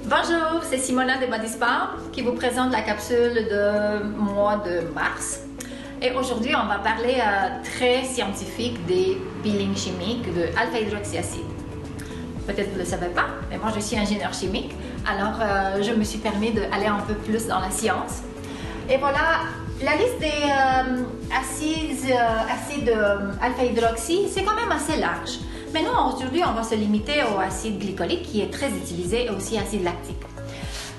Bonjour, c'est Simona de Body Spa qui vous présente la capsule de mois de mars. Et aujourd'hui, on va parler très scientifique des peelings chimiques de alpha-hydroxyacide. Peut-être vous ne le savez pas, mais moi je suis ingénieur chimique, alors je me suis permis d'aller un peu plus dans la science. Et voilà, la liste des acides alpha-hydroxy, c'est quand même assez large. Mais nous, aujourd'hui, on va se limiter au acide glycolique qui est très utilisé et aussi acide lactique.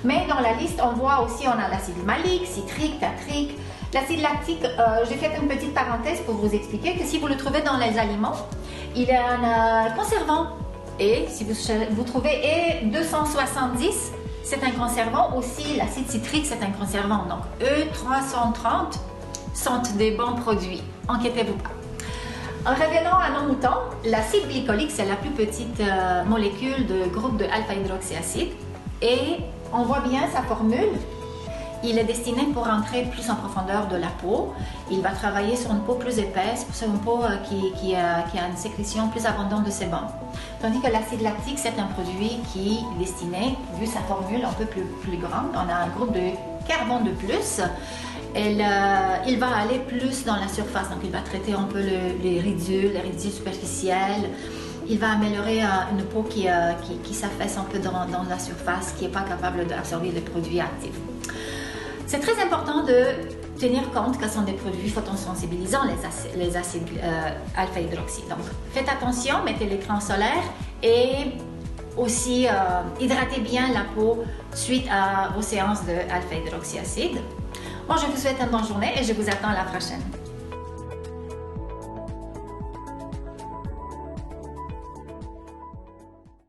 Mais dans la liste, on voit aussi, on a l'acide malique, citrique, tartrique. L'acide lactique, j'ai fait une petite parenthèse pour vous expliquer que si vous le trouvez dans les aliments, il est un conservant. Et si vous trouvez E270, c'est un conservant. Aussi, l'acide citrique, c'est un conservant. Donc, E330 sont des bons produits. Inquiétez-vous pas. En revenant à nos moutons, l'acide glycolique, c'est la plus petite molécule de groupe de alpha-hydroxyacide. Et on voit bien sa formule. Il est destiné pour entrer plus en profondeur de la peau. Il va travailler sur une peau plus épaisse, sur une peau qui a une sécrétion plus abondante de sébum. Tandis que l'acide lactique, c'est un produit qui est destiné, vu sa formule un peu plus grande, on a un groupe de carbone de plus. Il va aller plus dans la surface, donc il va traiter un peu les ridules superficielles. Il va améliorer une peau qui s'affaisse un peu dans la surface, qui n'est pas capable d'absorber les produits actifs. C'est très important de tenir compte que ce sont des produits photosensibilisants, les acides alpha-hydroxy. Donc, faites attention, mettez l'écran solaire et aussi hydratez bien la peau suite à vos séances de alpha-hydroxyacide. Moi, je vous souhaite une bonne journée et je vous attends à la prochaine.